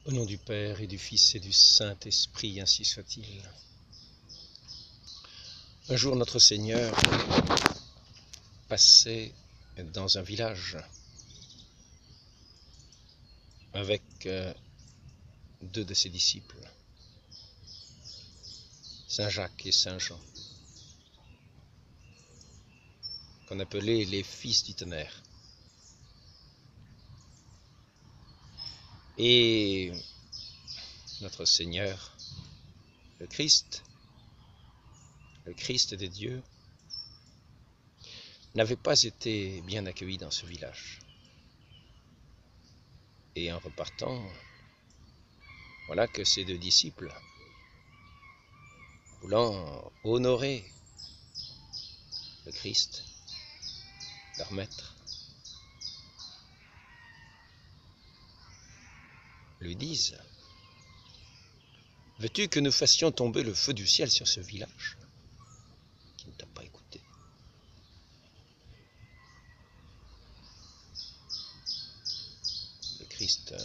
Au nom du Père et du Fils et du Saint-Esprit, ainsi soit-il. Un jour, notre Seigneur passait dans un village avec deux de ses disciples, Saint Jacques et Saint Jean, qu'on appelait les fils du tonnerre. Et notre Seigneur, le Christ des dieux, n'avait pas été bien accueilli dans ce village. Et en repartant, voilà que ces deux disciples, voulant honorer le Christ, leur maître, lui disent: « Veux-tu que nous fassions tomber le feu du ciel sur ce village qui ne t'a pas écouté ?» Le Christ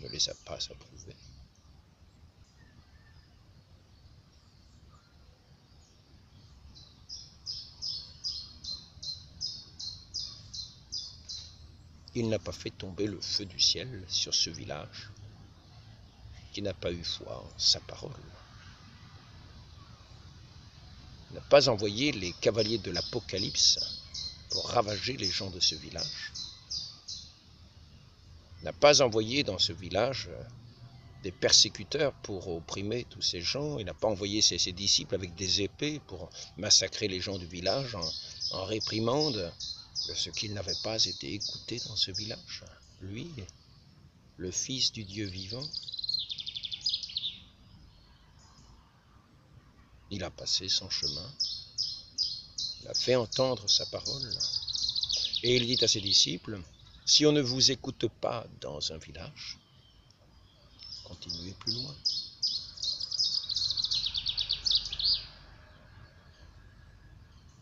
ne les a pas approuvés. Il n'a pas fait tomber le feu du ciel sur ce village qui n'a pas eu foi en sa parole. Il n'a pas envoyé les cavaliers de l'Apocalypse pour ravager les gens de ce village. Il n'a pas envoyé dans ce village des persécuteurs pour opprimer tous ces gens. Il n'a pas envoyé ses disciples avec des épées pour massacrer les gens du village en réprimande de ce qu'il n'avait pas été écouté dans ce village. Lui, le Fils du Dieu vivant, il a passé son chemin, il a fait entendre sa parole, et il dit à ses disciples: « Si on ne vous écoute pas dans un village, continuez plus loin. »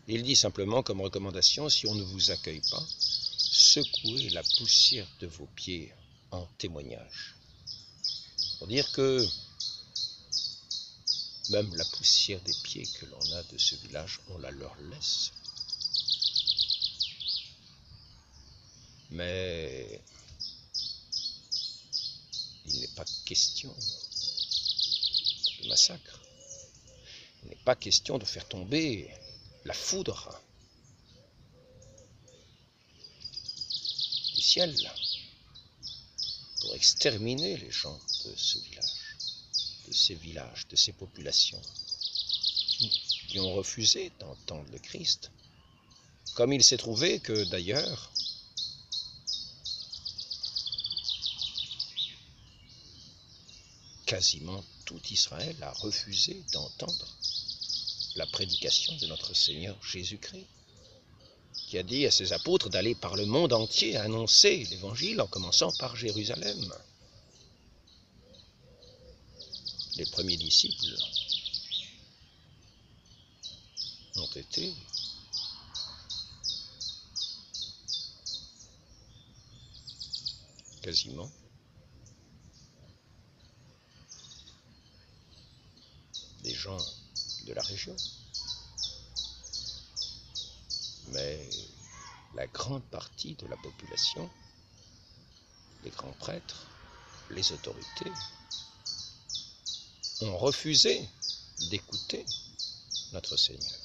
Il dit simplement comme recommandation: si on ne vous accueille pas, secouez la poussière de vos pieds en témoignage. Pour dire que même la poussière des pieds que l'on a de ce village, on la leur laisse. Mais il n'est pas question de massacre. Il n'est pas question de faire tomber la foudre du ciel pour exterminer les gens de ce village, de ces villages, de ces populations qui ont refusé d'entendre le Christ. Comme il s'est trouvé que d'ailleurs, quasiment tout Israël a refusé d'entendre la prédication de notre Seigneur Jésus-Christ, qui a dit à ses apôtres d'aller par le monde entier annoncer l'évangile en commençant par Jérusalem. Les premiers disciples ont été quasiment des gens de la région. Mais la grande partie de la population, les grands prêtres, les autorités, ont refusé d'écouter notre Seigneur.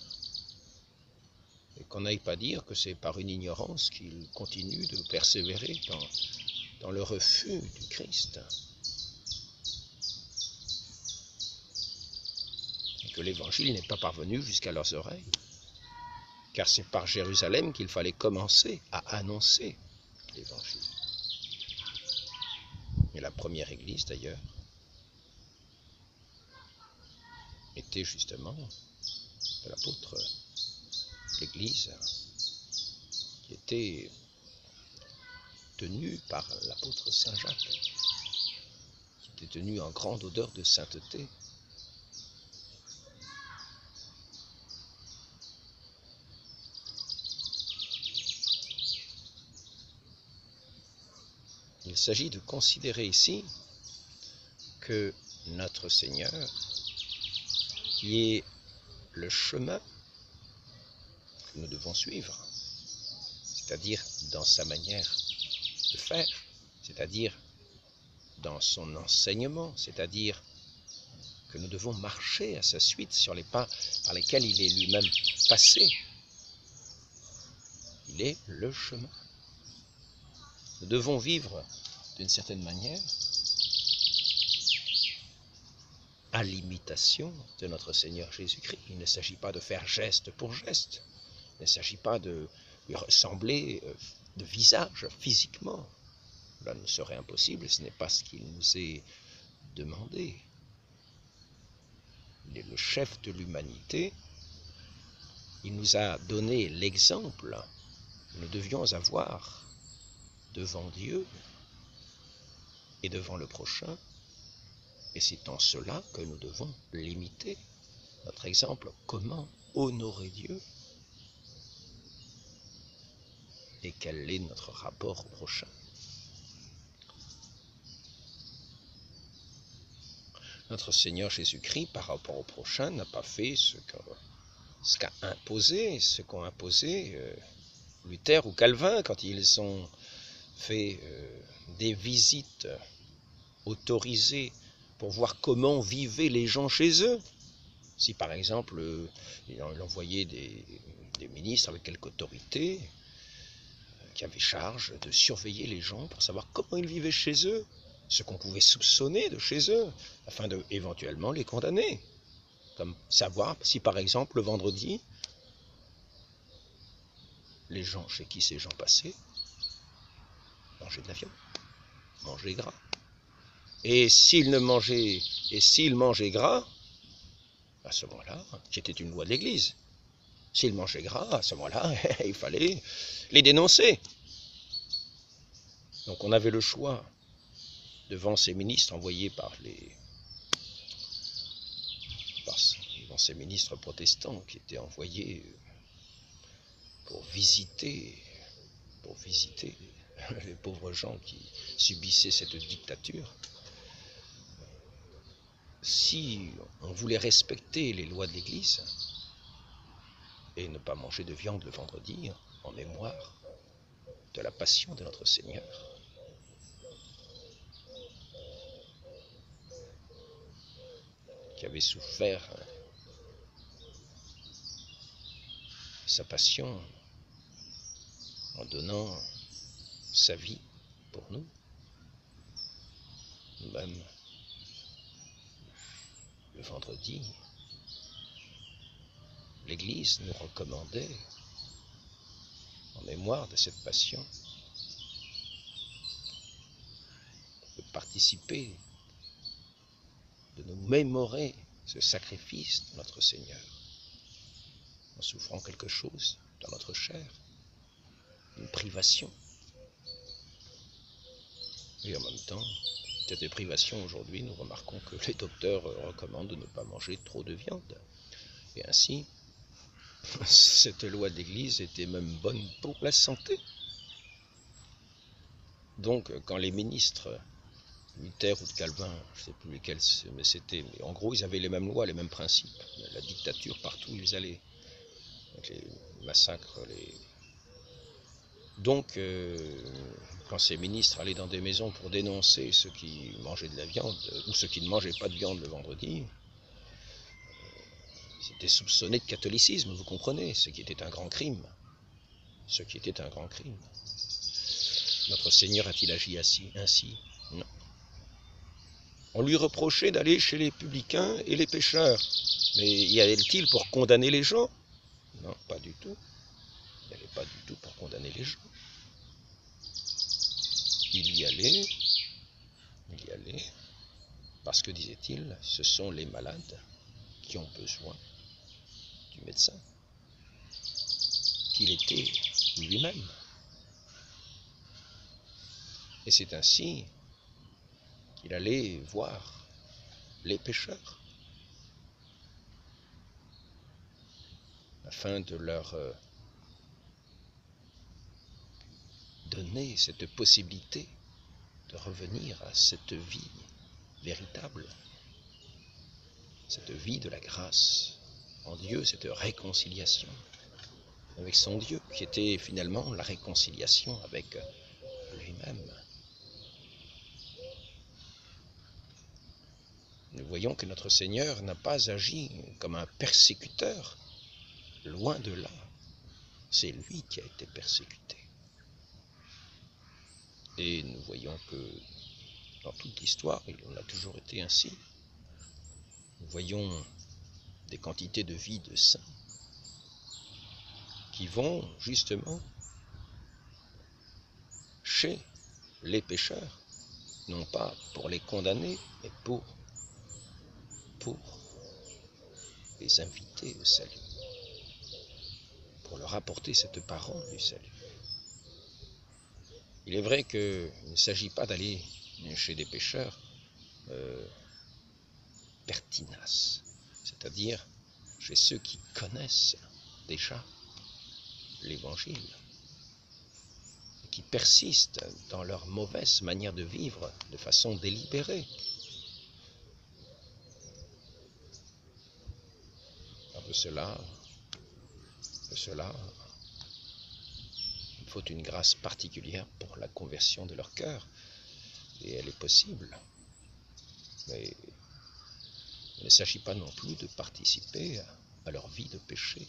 Et qu'on n'aille pas dire que c'est par une ignorance qu'ils continuent de persévérer dans le refus du Christ. Et que l'évangile n'est pas parvenu jusqu'à leurs oreilles. Car c'est par Jérusalem qu'il fallait commencer à annoncer l'évangile. Et la première église d'ailleurs était justement de l'apôtre, l'église qui était tenue par l'apôtre Saint Jacques, qui était tenue en grande odeur de sainteté. Il s'agit de considérer ici que notre Seigneur, qui est le chemin que nous devons suivre, c'est-à-dire dans sa manière de faire, c'est-à-dire dans son enseignement, c'est-à-dire que nous devons marcher à sa suite sur les pas par lesquels il est lui-même passé. Il est le chemin. Nous devons vivre d'une certaine manière à l'imitation de notre Seigneur Jésus-Christ. Il ne s'agit pas de faire geste pour geste. Il ne s'agit pas de lui ressembler de visage physiquement. Cela ne serait impossible, ce n'est pas ce qu'il nous est demandé. Il est le chef de l'humanité. Il nous a donné l'exemple que nous devions avoir devant Dieu et devant le prochain. Et c'est en cela que nous devons l'imiter. Notre exemple, comment honorer Dieu et quel est notre rapport au prochain. Notre Seigneur Jésus-Christ, par rapport au prochain, n'a pas fait ce qu'ont imposé Luther ou Calvin quand ils ont fait des visites autorisées pour voir comment vivaient les gens chez eux. Si par exemple, il envoyait des ministres avec quelque autorité qui avaient charge de surveiller les gens pour savoir comment ils vivaient chez eux, ce qu'on pouvait soupçonner de chez eux, afin de éventuellement les condamner. Comme savoir si par exemple le vendredi, les gens chez qui ces gens passaient mangeaient de la viande, mangeaient gras. Et s'ils mangeaient gras, à ce moment-là, c'était une loi de l'Église. S'ils mangeaient gras, à ce moment-là, il fallait les dénoncer. Donc on avait le choix, devant ces ministres envoyés devant ces ministres protestants qui étaient envoyés pour visiter les pauvres gens qui subissaient cette dictature. Si on voulait respecter les lois de l'Église et ne pas manger de viande le vendredi en mémoire de la passion de notre Seigneur, qui avait souffert sa passion en donnant sa vie pour nous, même le vendredi, l'Église nous recommandait, en mémoire de cette passion, de participer, de nous mémorer ce sacrifice de notre Seigneur, en souffrant quelque chose dans notre chair, une privation. Et en même temps, cette privation aujourd'hui, nous remarquons que les docteurs recommandent de ne pas manger trop de viande. Et ainsi, cette loi de l'Église était même bonne pour la santé. Donc, quand les ministres, Luther ou de Calvin, je ne sais plus lesquels c'était, mais en gros, ils avaient les mêmes lois, les mêmes principes. La dictature partout où ils allaient. Donc, les massacres, Donc, quand ces ministres allaient dans des maisons pour dénoncer ceux qui mangeaient de la viande, ou ceux qui ne mangeaient pas de viande le vendredi, c'était soupçonné de catholicisme, vous comprenez, ce qui était un grand crime. Ce qui était un grand crime. Notre Seigneur a-t-il agi ainsi? Non. On lui reprochait d'aller chez les publicains et les pécheurs. Mais y allait-il pour condamner les gens? Non, pas du tout. Il n'y allait pas du tout pour condamner les gens. Il y allait, parce que, disait-il, ce sont les malades qui ont besoin du médecin, qu'il était lui-même. Et c'est ainsi qu'il allait voir les pécheurs, afin de leur donner cette possibilité de revenir à cette vie véritable, cette vie de la grâce en Dieu, cette réconciliation avec son Dieu, qui était finalement la réconciliation avec lui-même. Nous voyons que notre Seigneur n'a pas agi comme un persécuteur, loin de là. C'est lui qui a été persécuté. Et nous voyons que dans toute l'histoire, il en a toujours été ainsi. Nous voyons des quantités de vies de saints qui vont justement chez les pécheurs, non pas pour les condamner, mais pour les inviter au salut, pour leur apporter cette parole du salut. Il est vrai qu'il ne s'agit pas d'aller chez des pécheurs pertinaces, c'est-à-dire chez ceux qui connaissent déjà l'Évangile, et qui persistent dans leur mauvaise manière de vivre de façon délibérée. De cela, il faut une grâce particulière pour la conversion de leur cœur, et elle est possible. Mais il ne s'agit pas non plus de participer à leur vie de péché.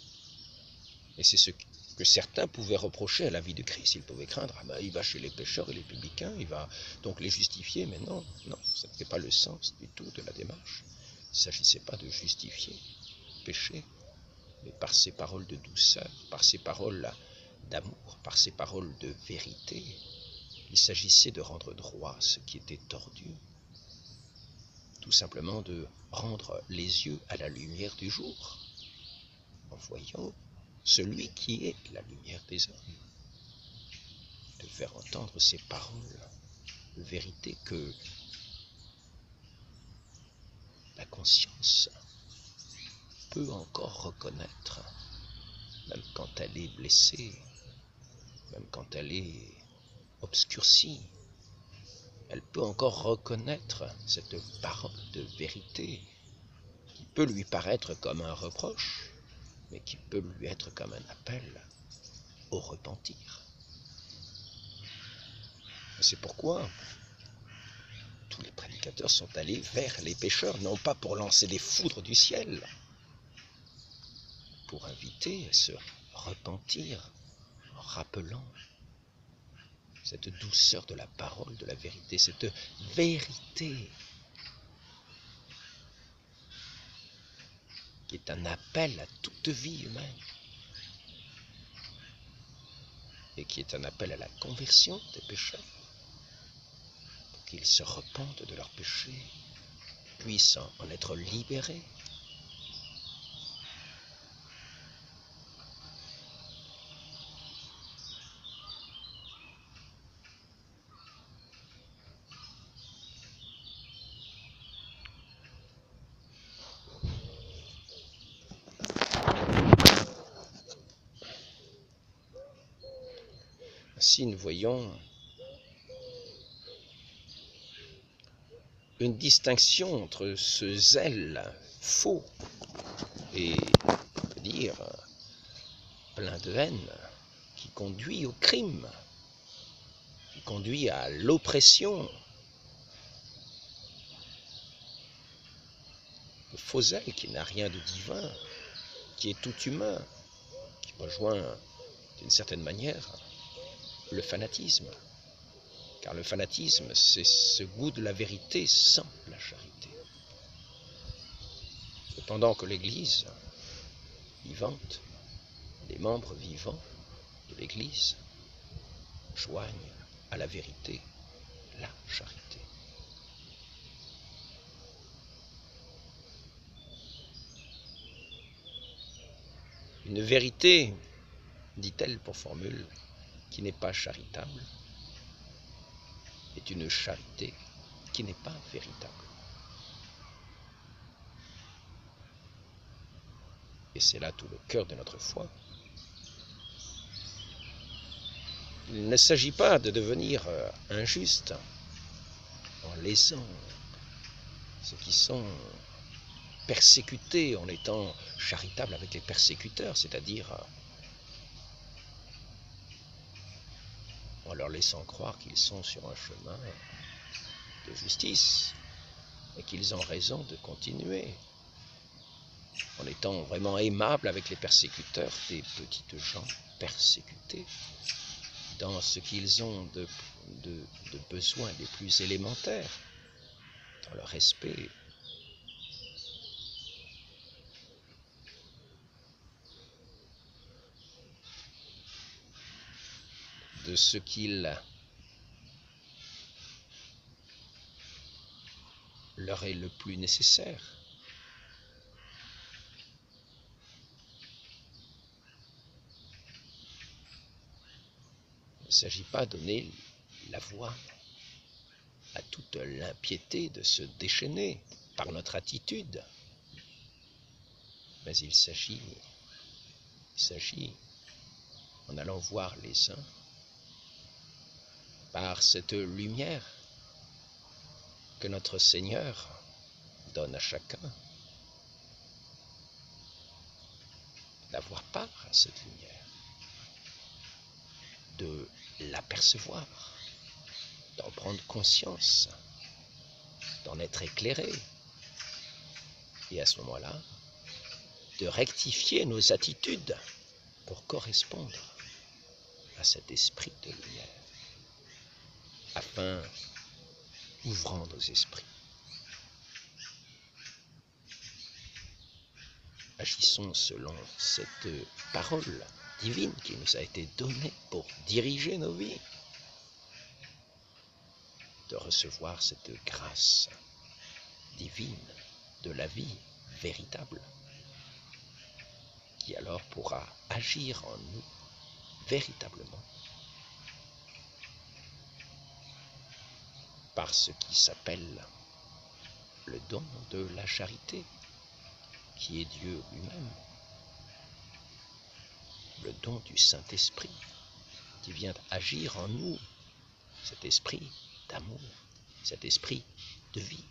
Et c'est ce que certains pouvaient reprocher à la vie de Christ. Ils pouvaient craindre, il va chez les pécheurs et les publicains, il va donc les justifier. Mais non, ça n'était pas le sens du tout de la démarche. Il ne s'agissait pas de justifier le péché, mais par ces paroles de douceur, par ces paroles d'amour, par ces paroles de vérité, il s'agissait de rendre droit ce qui était tordu, tout simplement de rendre les yeux à la lumière du jour, en voyant celui qui est la lumière des hommes, de faire entendre ces paroles de vérité que la conscience peut encore reconnaître, même quand elle est blessée, même quand elle est obscurcie. Elle peut encore reconnaître cette parole de vérité qui peut lui paraître comme un reproche, mais qui peut lui être comme un appel au repentir. C'est pourquoi tous les prédicateurs sont allés vers les pécheurs, non pas pour lancer des foudres du ciel, pour inviter à se repentir en rappelant cette douceur de la parole, de la vérité, cette vérité qui est un appel à toute vie humaine et qui est un appel à la conversion des pécheurs, pour qu'ils se repentent de leurs péchés, puissent en être libérés. Ainsi, nous voyons une distinction entre ce zèle faux et, dire, plein de haine, qui conduit au crime, qui conduit à l'oppression. Le faux zèle qui n'a rien de divin, qui est tout humain, qui rejoint d'une certaine manière le fanatisme. Car le fanatisme, c'est ce goût de la vérité sans la charité. Cependant que l'Église vivante, les membres vivants de l'Église joignent à la vérité la charité. Une vérité, dit-elle pour formule, qui n'est pas charitable, est une charité qui n'est pas véritable. Et c'est là tout le cœur de notre foi. Il ne s'agit pas de devenir injuste en lésant ceux qui sont persécutés en étant charitables avec les persécuteurs, c'est-à-dire en leur laissant croire qu'ils sont sur un chemin de justice et qu'ils ont raison de continuer, en étant vraiment aimables avec les persécuteurs, des petites gens persécutés dans ce qu'ils ont de besoins les plus élémentaires, dans le respect de ce qu'il leur est le plus nécessaire. Il ne s'agit pas de donner la voie à toute l'impiété de se déchaîner par notre attitude, mais il s'agit, en allant voir les uns, par cette lumière que notre Seigneur donne à chacun, d'avoir part à cette lumière, de l'apercevoir, d'en prendre conscience, d'en être éclairé, et à ce moment-là, de rectifier nos attitudes pour correspondre à cet esprit de lumière, afin, ouvrant nos esprits, agissons selon cette parole divine qui nous a été donnée pour diriger nos vies, de recevoir cette grâce divine de la vie véritable, qui alors pourra agir en nous véritablement par ce qui s'appelle le don de la charité, qui est Dieu lui-même, le don du Saint-Esprit, qui vient agir en nous, cet esprit d'amour, cet esprit de vie.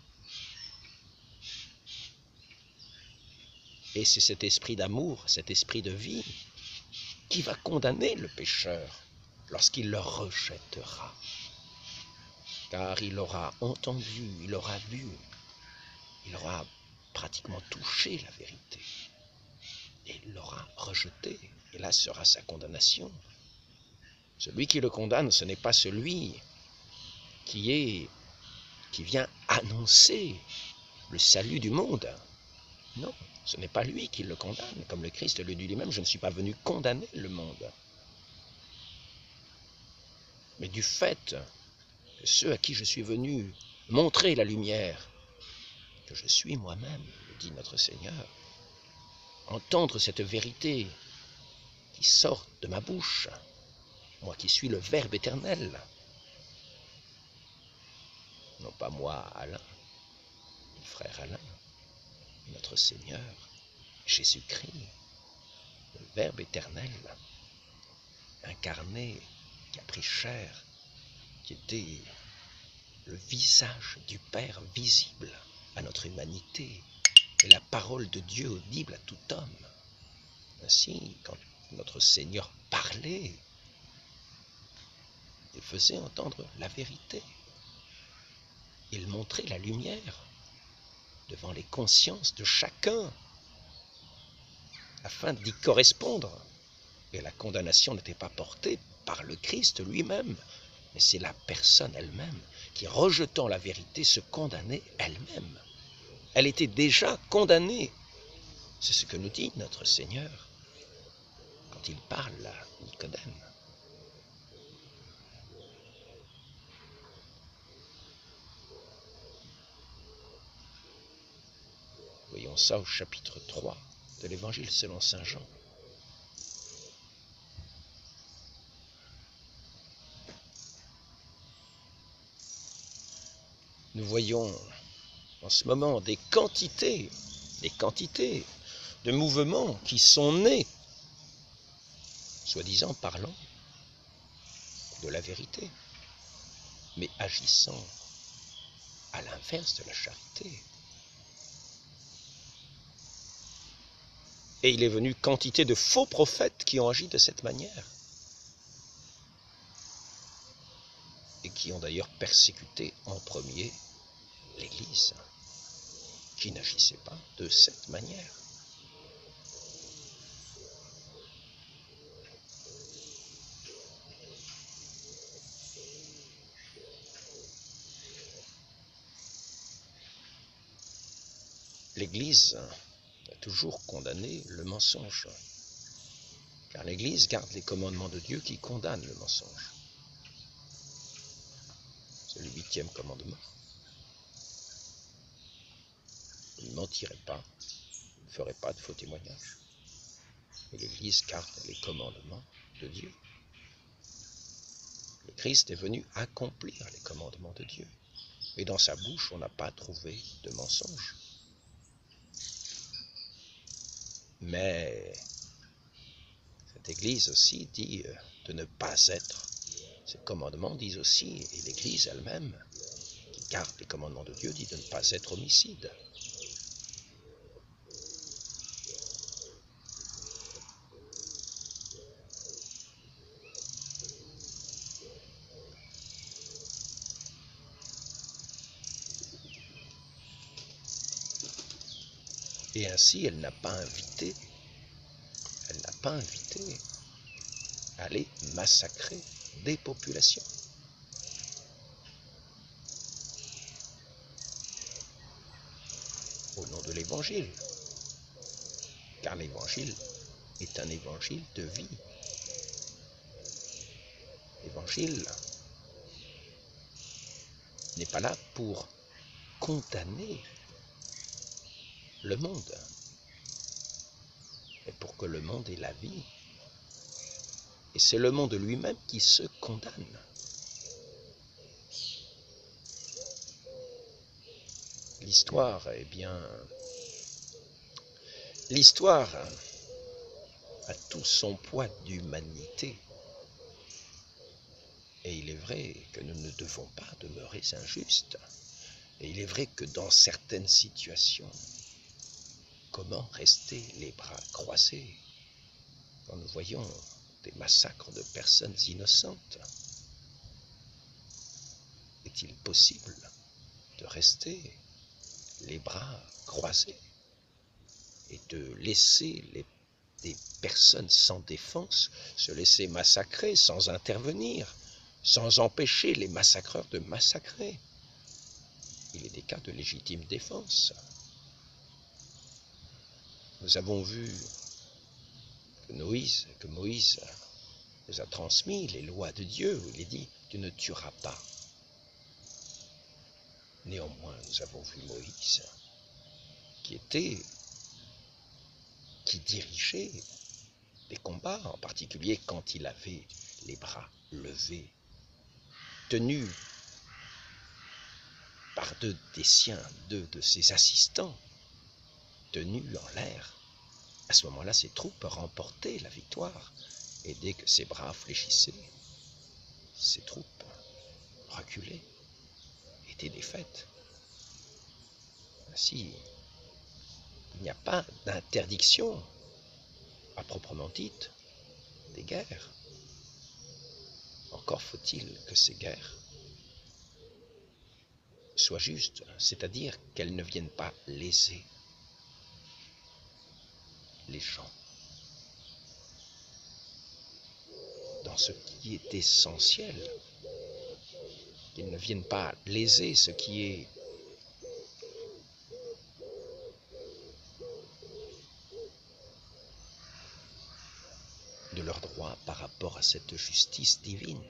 Et c'est cet esprit d'amour, cet esprit de vie, qui va condamner le pécheur lorsqu'il le rejettera. Car il aura entendu, il aura vu, il aura pratiquement touché la vérité. Et il l'aura rejeté. Et là sera sa condamnation. Celui qui le condamne, ce n'est pas celui qui vient annoncer le salut du monde. Non, ce n'est pas lui qui le condamne. Comme le Christ le dit lui-même, je ne suis pas venu condamner le monde. Mais du fait que ceux à qui je suis venu montrer la lumière, que je suis moi-même, le dit notre Seigneur, entendre cette vérité qui sort de ma bouche, moi qui suis le Verbe éternel, non pas moi, Alain, mon frère Alain, notre Seigneur, Jésus-Christ, le Verbe éternel, incarné, qui a pris chair, qui était le visage du Père visible à notre humanité, et la parole de Dieu audible à tout homme. Ainsi, quand notre Seigneur parlait, il faisait entendre la vérité. Il montrait la lumière devant les consciences de chacun, afin d'y correspondre. Et la condamnation n'était pas portée par le Christ lui-même, mais c'est la personne elle-même qui, rejetant la vérité, se condamnait elle-même. Elle était déjà condamnée. C'est ce que nous dit notre Seigneur quand il parle à Nicodème. Voyons ça au chapitre 3 de l'Évangile selon saint Jean. Nous voyons en ce moment des quantités de mouvements qui sont nés, soi-disant parlant de la vérité, mais agissant à l'inverse de la charité. Et il est venu quantité de faux prophètes qui ont agi de cette manière. Et qui ont d'ailleurs persécuté en premier l'Église, qui n'agissait pas de cette manière. L'Église a toujours condamné le mensonge, car l'Église garde les commandements de Dieu qui condamnent le mensonge. C'est le 8e commandement. Vous ne mentirez pas, vous ne ferez pas de faux témoignages. Et l'Église garde les commandements de Dieu. Le Christ est venu accomplir les commandements de Dieu. Et dans sa bouche, on n'a pas trouvé de mensonge. Mais cette Église aussi dit de ne pas être. Ces commandements disent aussi, et l'Église elle-même, qui garde les commandements de Dieu, dit de ne pas être homicide. Et ainsi, elle n'a pas invité à aller massacrer des populations. Au nom de l'Évangile. Car l'Évangile est un évangile de vie. L'Évangile n'est pas là pour condamner le monde, mais pour que le monde ait la vie. Et c'est le monde lui-même qui se condamne. L'histoire, l'histoire a tout son poids d'humanité. Et il est vrai que nous ne devons pas demeurer injustes. Et il est vrai que dans certaines situations, comment rester les bras croisés quand nous voyons des massacres de personnes innocentes? Est-il possible de rester les bras croisés et de laisser des personnes sans défense se laisser massacrer sans intervenir, sans empêcher les massacreurs de massacrer? Il est des cas de légitime défense. Nous avons vu que Moïse nous a transmis les lois de Dieu, où il est dit « tu ne tueras pas ». Néanmoins, nous avons vu Moïse qui dirigeait des combats, en particulier quand il avait les bras levés, tenus par deux des siens, deux de ses assistants, tenus en l'air. À ce moment-là, ses troupes remportaient la victoire. Et dès que ses bras fléchissaient, ses troupes reculaient, étaient défaites. Ainsi, il n'y a pas d'interdiction, à proprement dite, des guerres. Encore faut-il que ces guerres soient justes, c'est-à-dire qu'elles ne viennent pas léser les gens dans ce qui est essentiel, qu'ils ne viennent pas léser ce qui est de leur droit par rapport à cette justice divine.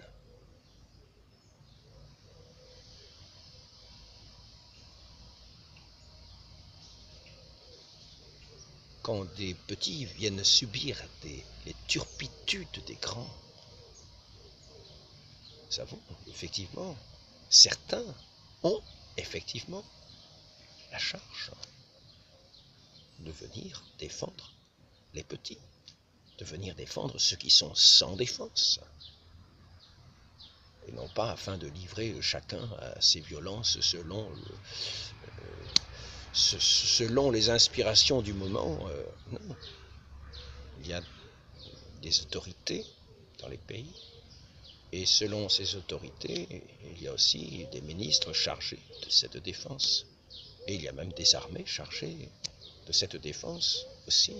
Quand des petits viennent subir les turpitudes des grands, nous savons effectivement, certains ont effectivement la charge de venir défendre les petits, de venir défendre ceux qui sont sans défense, et non pas afin de livrer chacun à ses violences selon les inspirations du moment. Non. il y a des autorités dans les pays, et selon ces autorités, il y a aussi des ministres chargés de cette défense, et il y a même des armées chargées de cette défense aussi,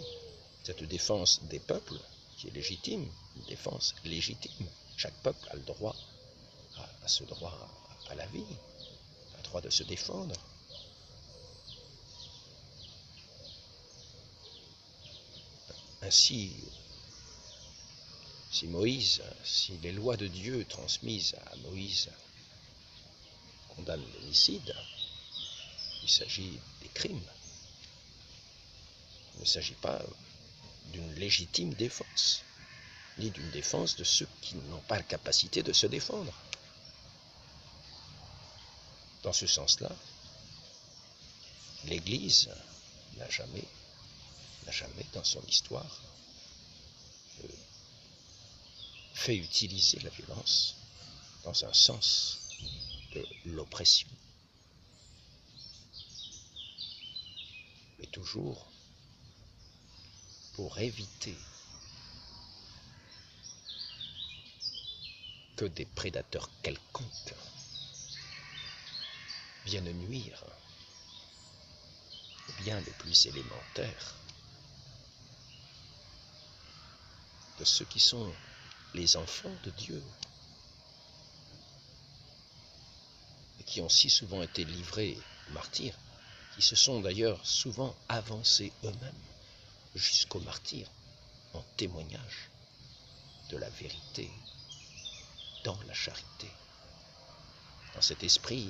cette défense des peuples qui est légitime, une défense légitime. Chaque peuple a le droit, à ce droit à la vie, a le droit de se défendre. Ainsi, si les lois de Dieu transmises à Moïse condamnent l'homicide, il s'agit des crimes. Il ne s'agit pas d'une légitime défense, ni d'une défense de ceux qui n'ont pas la capacité de se défendre. Dans ce sens-là, l'Église n'a jamais dans son histoire fait utiliser la violence dans un sens de l'oppression, mais toujours pour éviter que des prédateurs quelconques viennent nuire aux biens les plus élémentaires de ceux qui sont les enfants de Dieu et qui ont si souvent été livrés aux martyrs, qui se sont d'ailleurs souvent avancés eux-mêmes jusqu'au martyr en témoignage de la vérité dans la charité, dans cet esprit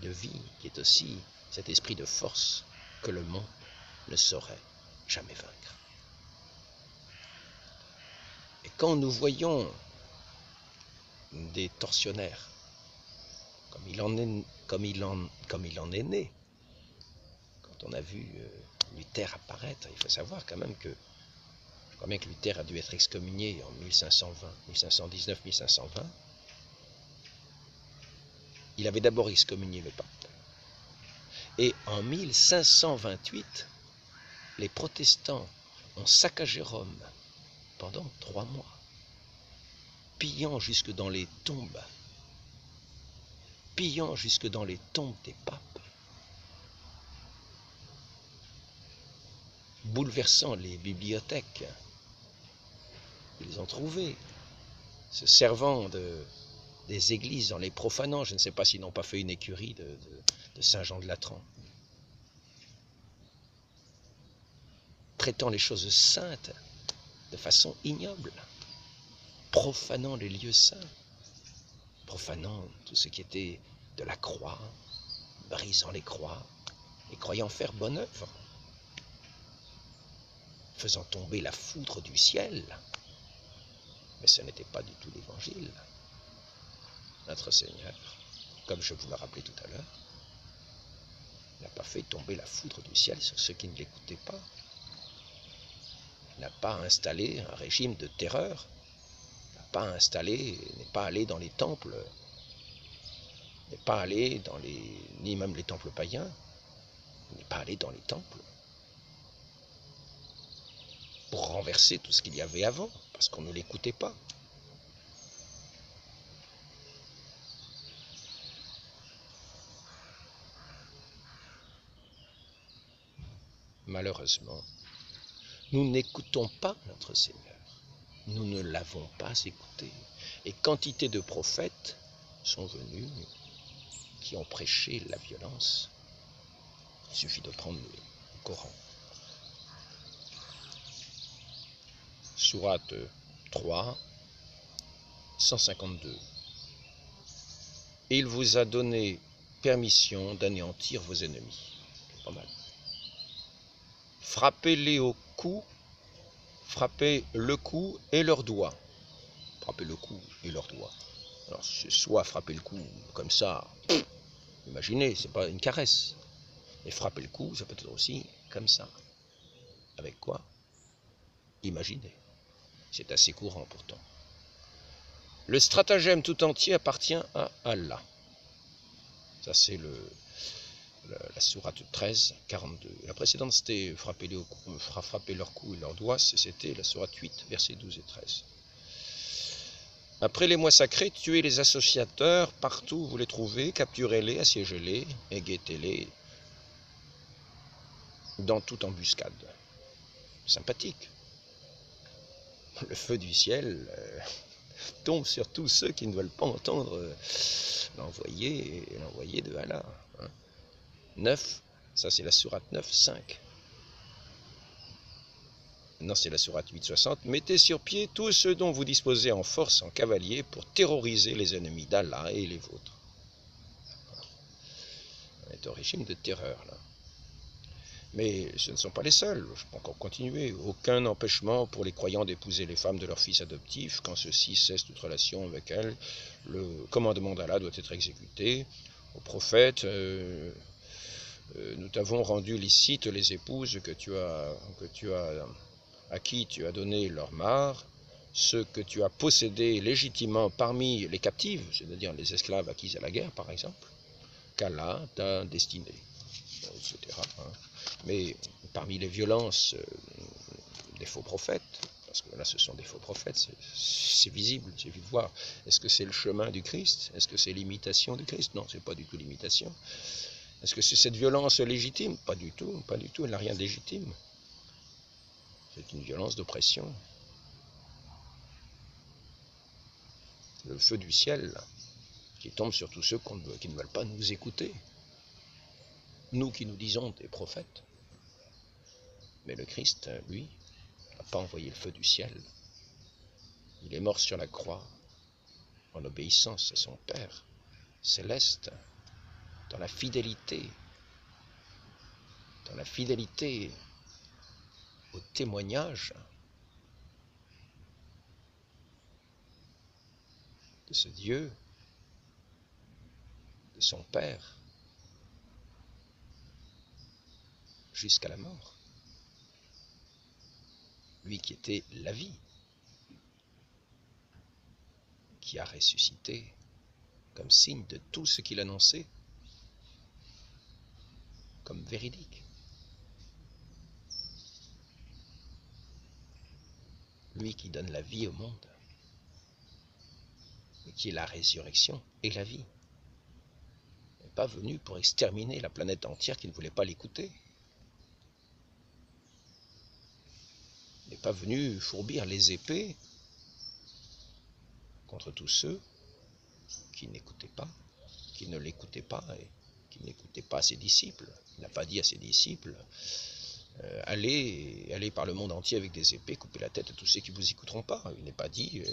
de vie qui est aussi cet esprit de force que le monde ne saurait jamais vaincre. Et quand nous voyons des tortionnaires, comme il en est né, quand on a vu Luther apparaître, il faut savoir quand même que, je crois bien que Luther a dû être excommunié en 1520, 1519, 1520. Il avait d'abord excommunié le pape. Et en 1528, les protestants ont saccagé Rome pendant 3 mois, pillant jusque dans les tombes des papes, bouleversant les bibliothèques. Ils ont trouvé, se servant des églises en les profanant. Je ne sais pas s'ils n'ont pas fait une écurie de Saint-Jean de Latran, traitant les choses saintes de façon ignoble, profanant les lieux saints, profanant tout ce qui était de la croix, brisant les croix, et croyant faire bonne œuvre, faisant tomber la foudre du ciel. Mais ce n'était pas du tout l'évangile. Notre Seigneur, comme je vous l'ai rappelé tout à l'heure, n'a pas fait tomber la foudre du ciel sur ceux qui ne l'écoutaient pas. Il n'a pas installé un régime de terreur, n'est pas allé dans les temples, n'est pas allé dans ni même les temples païens, n'est pas allé dans les temples pour renverser tout ce qu'il y avait avant, parce qu'on ne l'écoutait pas. Malheureusement, nous n'écoutons pas notre Seigneur. Nous ne l'avons pas écouté. Et quantité de prophètes sont venus qui ont prêché la violence. Il suffit de prendre le Coran. Sourate 3, 152. Il vous a donné permission d'anéantir vos ennemis. Pas mal. Frappez-les au cou, frappez le cou et leurs doigts. Frappez le cou et leurs doigts. Alors, c'est soit frapper le cou comme ça, imaginez, c'est pas une caresse. Mais frapper le cou, ça peut être aussi comme ça. Avec quoi? Imaginez. C'est assez courant pourtant. Le stratagème tout entier appartient à Allah. Ça, c'est la sourate 13, 42. La précédente, c'était frapper leur cou et leurs doigts, c'était la sourate 8, versets 12 et 13. Après les mois sacrés, tuez les associateurs partout où vous les trouvez, capturez-les, assiégez-les et guettez-les dans toute embuscade. Sympathique. Le feu du ciel tombe sur tous ceux qui ne veulent pas entendre l'envoyé de Allah. 9, ça c'est la sourate 9, 5. Non, c'est la sourate 8, 60. Mettez sur pied tout ce dont vous disposez en force, en cavalier, pour terroriser les ennemis d'Allah et les vôtres. On est au régime de terreur, là. Mais ce ne sont pas les seuls, je peux encore continuer. Aucun empêchement pour les croyants d'épouser les femmes de leurs fils adoptifs. Quand ceux-ci cessent toute relation avec elles, le commandement d'Allah doit être exécuté. Au prophète, nous t'avons rendu licite les épouses à qui tu as donné leur mare, ceux que tu as possédés légitimement parmi les captives, c'est-à-dire les esclaves acquis à la guerre par exemple, qu'Allah t'a destiné, etc. Mais parmi les violences des faux prophètes, parce que là ce sont des faux prophètes, c'est visible, j'ai vu voir. Est-ce que c'est le chemin du Christ? Est-ce que c'est l'imitation du Christ? Non, c'est pas du tout l'imitation. Est-ce que c'est cette violence légitime? Pas du tout, pas du tout, elle n'a rien de légitime. C'est une violence d'oppression. Le feu du ciel qui tombe sur tous ceux qui ne veulent pas nous écouter. Nous qui nous disons des prophètes. Mais le Christ, lui, n'a pas envoyé le feu du ciel. Il est mort sur la croix en obéissance à son Père céleste, dans la fidélité au témoignage de ce Dieu, de son Père, jusqu'à la mort. Lui qui était la vie, qui a ressuscité comme signe de tout ce qu'il annonçait, comme véridique. Lui qui donne la vie au monde, et qui est la résurrection et la vie. Il n'est pas venu pour exterminer la planète entière qui ne voulait pas l'écouter. Il n'est pas venu fourbir les épées contre tous ceux qui n'écoutaient pas, qui ne l'écoutaient pas et qui n'écoutaient pas ses disciples. Il n'a pas dit à ses disciples allez par le monde entier avec des épées, couper la tête à tous ceux qui ne vous écouteront pas. Il n'est pas dit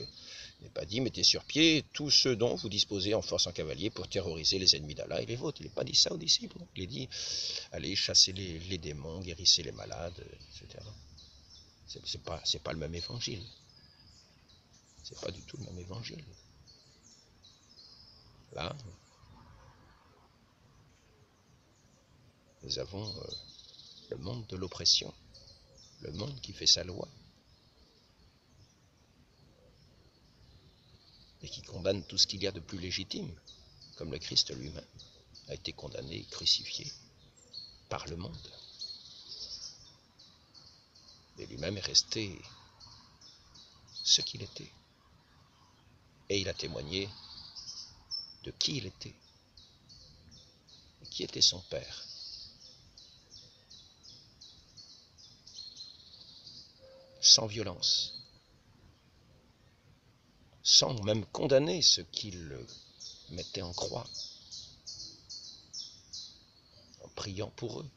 mettez sur pied tous ceux dont vous disposez en force en cavalier pour terroriser les ennemis d'Allah et les vôtres. Il n'est pas dit ça aux disciples. Il est dit allez chasser les démons, guérissez les malades, etc. C'est pas le même évangile. C'est pas du tout le même évangile. Là, nous avons le monde de l'oppression, le monde qui fait sa loi et qui condamne tout ce qu'il y a de plus légitime, comme le Christ lui-même a été condamné, crucifié par le monde. Mais lui-même est resté ce qu'il était. Et il a témoigné de qui il était et qui était son Père. Sans violence, sans même condamner ceux qui le mettaient en croix, en priant pour eux,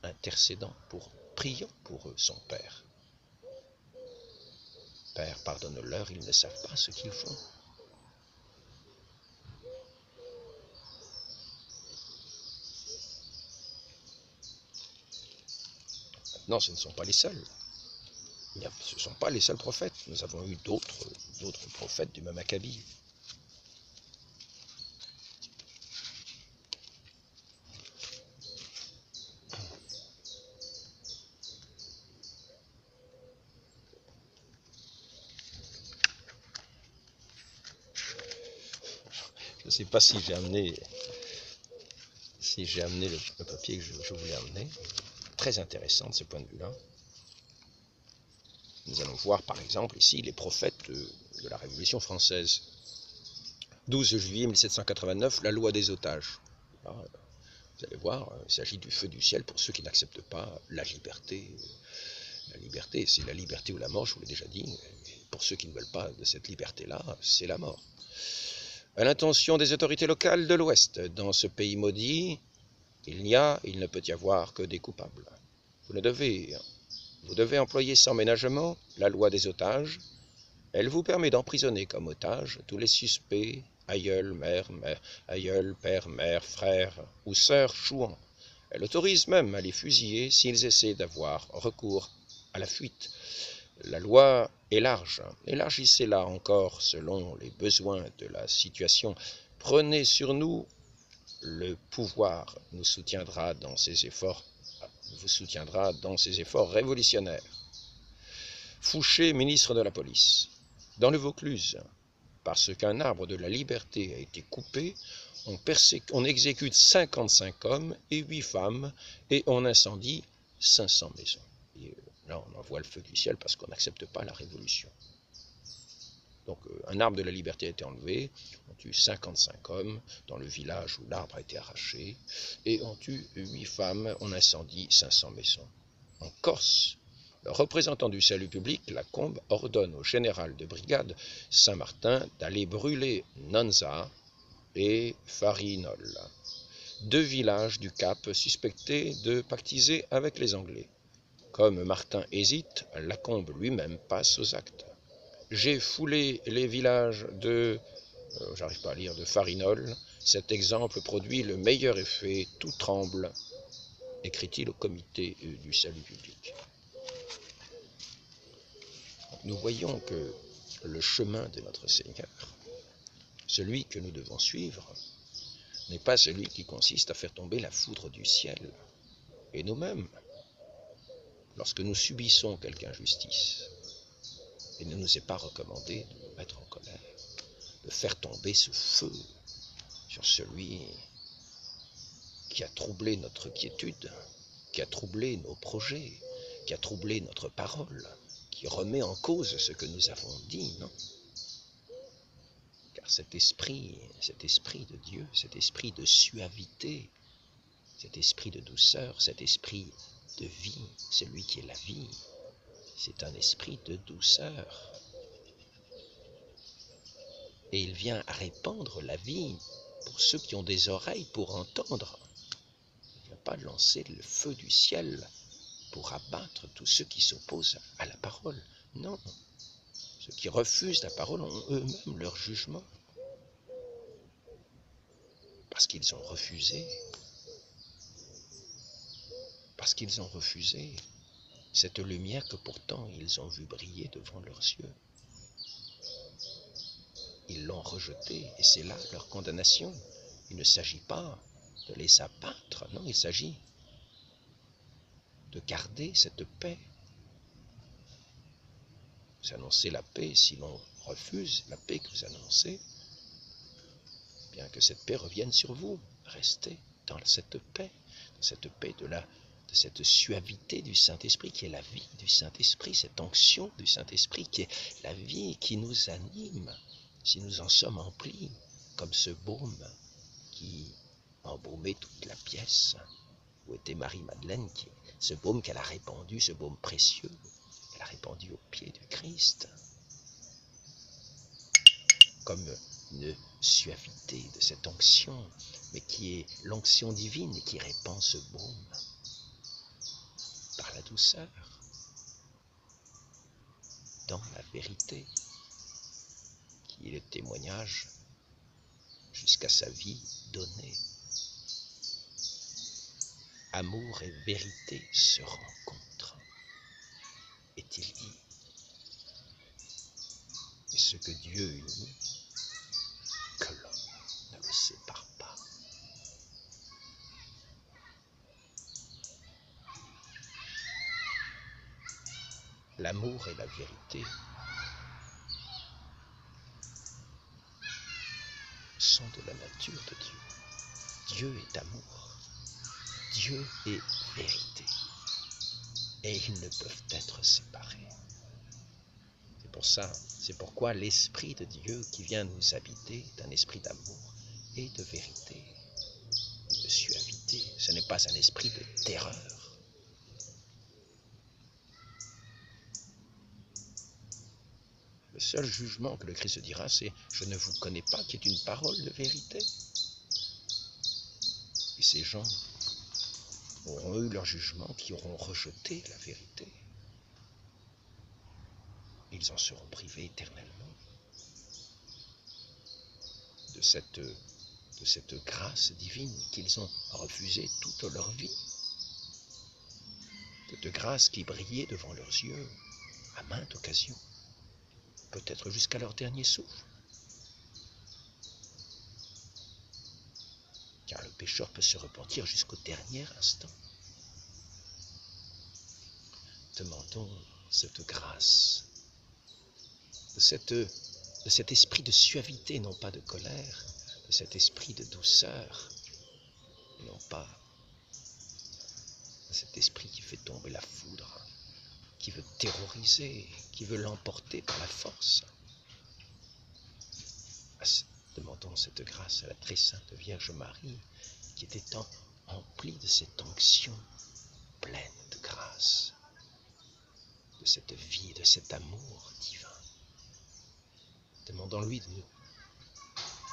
intercédant priant pour eux son Père. Père, pardonne-leur, ils ne savent pas ce qu'ils font. Maintenant, ce ne sont pas les seuls. Ce ne sont pas les seuls prophètes. Nous avons eu d'autres prophètes du même acabit. Je ne sais pas si j'ai amené Ici, j'ai amené le papier que je voulais amener. Très intéressant de ce point de vue-là. Nous allons voir, par exemple, ici, les prophètes de la Révolution française. 12 juillet 1789, la loi des otages. Alors, vous allez voir, il s'agit du feu du ciel pour ceux qui n'acceptent pas la liberté. La liberté, c'est la liberté ou la mort, je vous l'ai déjà dit. Pour ceux qui ne veulent pas de cette liberté-là, c'est la mort. À l'intention des autorités locales de l'Ouest, dans ce pays maudit, il ne peut y avoir que des coupables. Vous devez employer sans ménagement la loi des otages. Elle vous permet d'emprisonner comme otages tous les suspects, aïeuls, aïeuls, père, mère, frère ou sœur chouans. Elle autorise même à les fusiller s'ils essaient d'avoir recours à la fuite. La loi est large. Élargissez-la encore selon les besoins de la situation. Prenez sur nous le pouvoir, vous soutiendra dans ses efforts révolutionnaires. Fouché, ministre de la police. Dans le Vaucluse, parce qu'un arbre de la liberté a été coupé, on exécute 55 hommes et 8 femmes et on incendie 500 maisons. Et là, on envoie le feu du ciel parce qu'on n'accepte pas la révolution. Donc, un arbre de la liberté a été enlevé, on tue 55 hommes dans le village où l'arbre a été arraché, et on tue 8 femmes, on incendie 500 maisons. En Corse, le représentant du salut public, Lacombe, ordonne au général de brigade Saint-Martin d'aller brûler Nonza et Farinol, 2 villages du Cap suspectés de pactiser avec les Anglais. Comme Martin hésite, Lacombe lui-même passe aux actes. J'ai foulé les villages de de Farinol. Cet exemple produit le meilleur effet, tout tremble, écrit-il au comité du salut public. Nous voyons que le chemin de notre Seigneur, celui que nous devons suivre, n'est pas celui qui consiste à faire tomber la foudre du ciel. Et nous-mêmes, lorsque nous subissons quelque injustice, il ne nous est pas recommandé de nous mettre en colère, de faire tomber ce feu sur celui qui a troublé notre quiétude, qui a troublé nos projets, qui a troublé notre parole, qui remet en cause ce que nous avons dit, non? Car cet esprit de Dieu, cet esprit de suavité, cet esprit de douceur, cet esprit de vie, celui qui est la vie, c'est un esprit de douceur. Et il vient répandre la vie pour ceux qui ont des oreilles pour entendre. Il ne vient pas lancer le feu du ciel pour abattre tous ceux qui s'opposent à la parole. Non, ceux qui refusent la parole ont eux-mêmes leur jugement. Parce qu'ils ont refusé. Parce qu'ils ont refusé cette lumière que pourtant ils ont vue briller devant leurs yeux. Ils l'ont rejetée et c'est là leur condamnation. Il ne s'agit pas de les abattre, non, il s'agit de garder cette paix. Vous annoncez la paix, si l'on refuse la paix que vous annoncez, bien que cette paix revienne sur vous. Restez dans cette paix de cette suavité du Saint-Esprit qui est la vie du Saint-Esprit, cette onction du Saint-Esprit qui est la vie qui nous anime, si nous en sommes emplis, comme ce baume qui embaumait toute la pièce, où était Marie-Madeleine, ce baume qu'elle a répandu, ce baume précieux, elle a répandu au pied du Christ, comme une suavité de cette onction, mais qui est l'onction divine et qui répand ce baume par la douceur, dans la vérité, qui est le témoignage jusqu'à sa vie donnée. Amour et vérité se rencontrent, est-il dit. Et ce que Dieu unit, que l'homme ne le sépare pas. L'amour et la vérité sont de la nature de Dieu. Dieu est amour. Dieu est vérité. Et ils ne peuvent être séparés. C'est pourquoi l'Esprit de Dieu qui vient nous habiter est un esprit d'amour et de vérité et de suavité. Ce n'est pas un esprit de terreur. Le seul jugement que le Christ dira, c'est « Je ne vous connais pas », qui est une parole de vérité. Et ces gens auront eu leur jugement, qui auront rejeté la vérité. Ils en seront privés éternellement de cette grâce divine qu'ils ont refusée toute leur vie. Cette grâce qui brillait devant leurs yeux à maintes occasions, peut-être jusqu'à leur dernier souffle. Car le pécheur peut se repentir jusqu'au dernier instant. Demandons cette grâce, de cet esprit de suavité, non pas de colère, de cet esprit de douceur, non pas de cet esprit qui fait tomber la foudre, qui veut terroriser, qui veut l'emporter par la force. Demandons cette grâce à la très sainte Vierge Marie, qui était emplie de cette onction pleine de grâce, de cette vie, de cet amour divin. Demandons-lui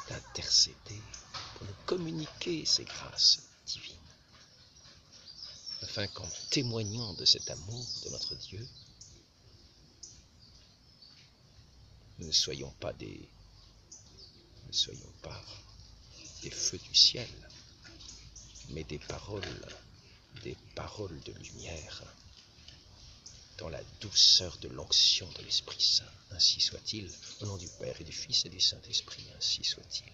d'intercéder pour nous communiquer ces grâces divines, afin qu'en témoignant de cet amour de notre Dieu, nous ne soyons pas des feux du ciel, mais des paroles de lumière, dans la douceur de l'onction de l'Esprit Saint. Ainsi soit-il, au nom du Père et du Fils et du Saint-Esprit, ainsi soit-il.